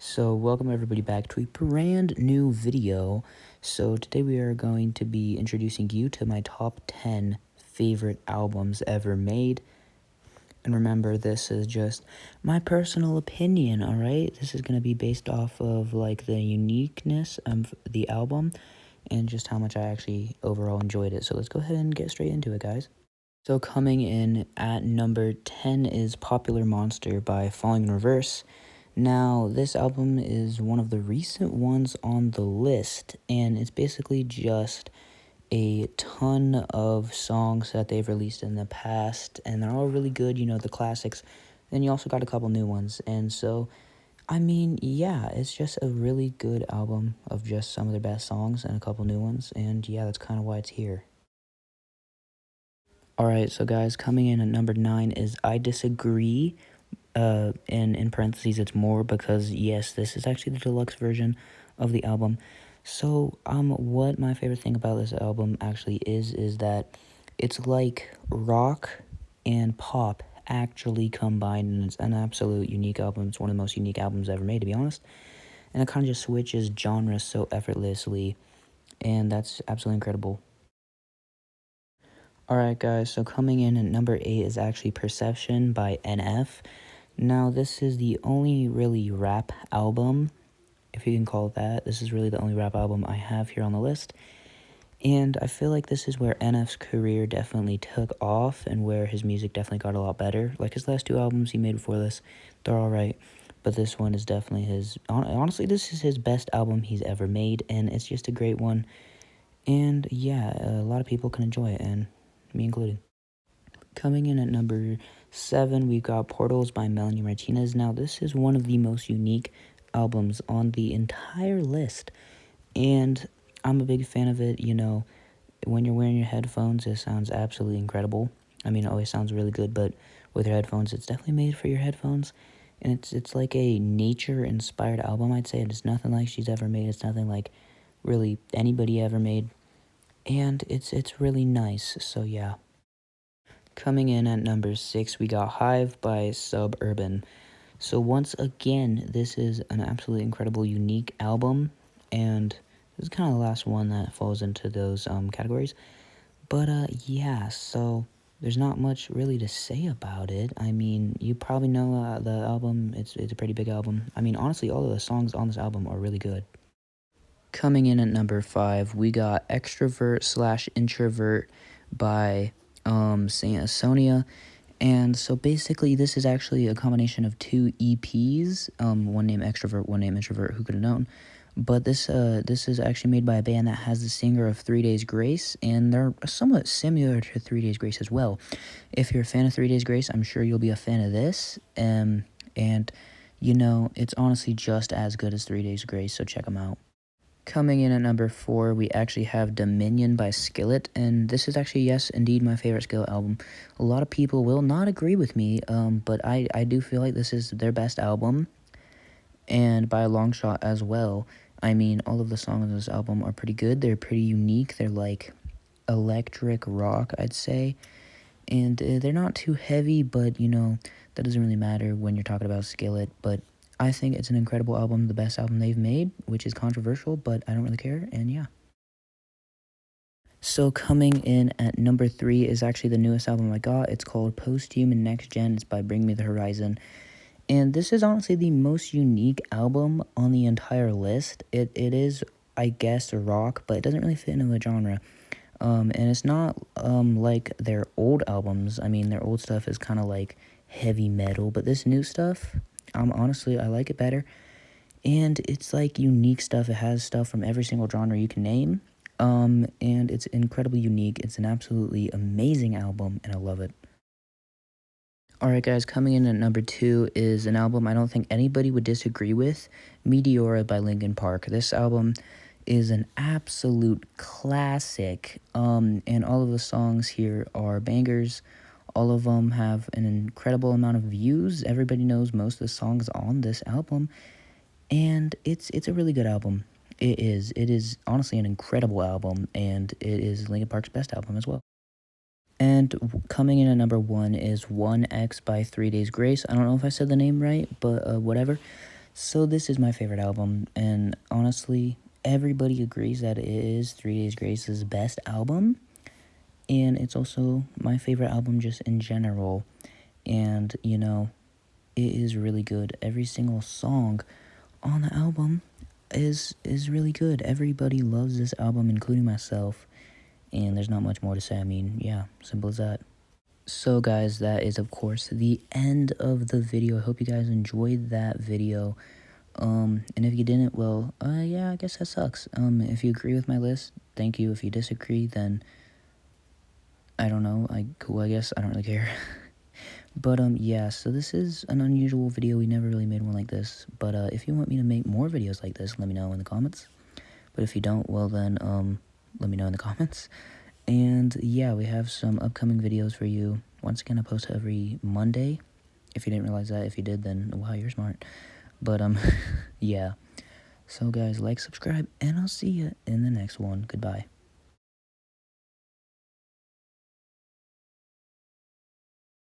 So welcome everybody back to a brand new video. So today we are going to be introducing you to my top 10 favorite albums ever made. And remember, this is just my personal opinion, alright? This is going to be based off of like the uniqueness of the album and just how much I actually overall enjoyed it. So let's go ahead and get straight into it, guys. So coming in at number 10 is Popular Monster by Falling in Reverse. Now, this album is one of the recent ones on the list, and it's basically just a ton of songs that they've released in the past, and they're all really good, the classics. Then you also got a couple new ones, and so, yeah, it's just a really good album of just some of their best songs and a couple new ones, and yeah, that's kind of why it's here. Alright, so guys, coming in at number 9 is I Disagree. And in parentheses, it's more because, yes, this is actually the deluxe version of the album. So, what my favorite thing about this album actually is that it's like rock and pop actually combined, and it's an absolute unique album. It's one of the most unique albums ever made, to be honest. And it kind of just switches genres so effortlessly, and that's absolutely incredible. Alright, guys, so coming in at number 8 is actually Perception by NF. Now, this is the only really rap album, if you can call it that. This is really the only rap album I have here on the list. And I feel like this is where NF's career definitely took off and where his music definitely got a lot better. Like his last two albums he made before this, they're alright. But this one is definitely his... Honestly, this is his best album he's ever made, and it's just a great one. And yeah, a lot of people can enjoy it, and me included. Coming in at number 7, we've got Portals by Melanie Martinez. Now, this is one of the most unique albums on the entire list, and I'm a big fan of it. When you're wearing your headphones, it sounds absolutely incredible. I mean, it always sounds really good, but with your headphones, it's definitely made for your headphones, and it's like a nature-inspired album, I'd say. It's nothing like she's ever made. It's nothing like really anybody ever made, and it's really nice, so yeah. Coming in at number 6, we got Hive by Suburban. So once again, this is an absolutely incredible, unique album, and this is kind of the last one that falls into those categories. But yeah, so there's not much really to say about it. I mean, you probably know the album. It's a pretty big album. I mean, honestly, all of the songs on this album are really good. Coming in at number 5, we got Extrovert/Introvert by Saint Sonia. And so basically, this is actually a combination of two EPs, one named Extrovert, one named Introvert, who could have known. But this is actually made by a band that has the singer of 3 Days Grace, and they're somewhat similar to 3 Days Grace as well. If you're a fan of 3 Days Grace, I'm sure you'll be a fan of this. And, it's honestly just as good as 3 Days Grace, so check them out. Coming in at number 4, we actually have Dominion by Skillet, and this is actually, yes, indeed, my favorite Skillet album. A lot of people will not agree with me, but I do feel like this is their best album, and by a long shot as well. I mean, all of the songs on this album are pretty good. They're pretty unique. They're like electric rock, I'd say, and they're not too heavy, but, that doesn't really matter when you're talking about Skillet, but I think it's an incredible album, the best album they've made, which is controversial, but I don't really care, and yeah. So coming in at number 3 is actually the newest album I got. It's called Posthuman Next Gen. It's by Bring Me the Horizon. And this is honestly the most unique album on the entire list. It is, I guess, rock, but it doesn't really fit into the genre. And it's not like their old albums. I mean, their old stuff is kind of like heavy metal, but this new stuff, honestly, I like it better. And it's like unique stuff. It has stuff from every single genre you can name. And it's incredibly unique. It's an absolutely amazing album, and I love it. Alright, guys, coming in at number 2 is an album I don't think anybody would disagree with, Meteora by Linkin Park. This album is an absolute classic, and all of the songs here are bangers. All of them have an incredible amount of views. Everybody knows most of the songs on this album, and it's a really good album. It is honestly an incredible album, and it is Linkin Park's best album as well. And coming in at number 1 is 1X by 3 Days Grace. I don't know if I said the name right, but whatever. So this is my favorite album, and honestly, everybody agrees that it is 3 Days Grace's best album, and it's also my favorite album just in general. And you know, it is really good. Every single song on the album is really good. Everybody loves this album, including myself, and there's not much more to say. I mean, yeah, simple as that. So guys, that is of course the end of the video. I hope you guys enjoyed that video. And if you didn't, well, yeah, I guess that sucks. If you agree with my list, thank you. If you disagree, then I don't know. Cool, I guess. I don't really care. But, yeah, so this is an unusual video. We never really made one like this. But, if you want me to make more videos like this, let me know in the comments. But if you don't, well then, let me know in the comments. And, yeah, we have some upcoming videos for you. Once again, I post every Monday. If you didn't realize that, if you did, then, wow, you're smart. But, yeah. So, guys, like, subscribe, and I'll see you in the next one. Goodbye.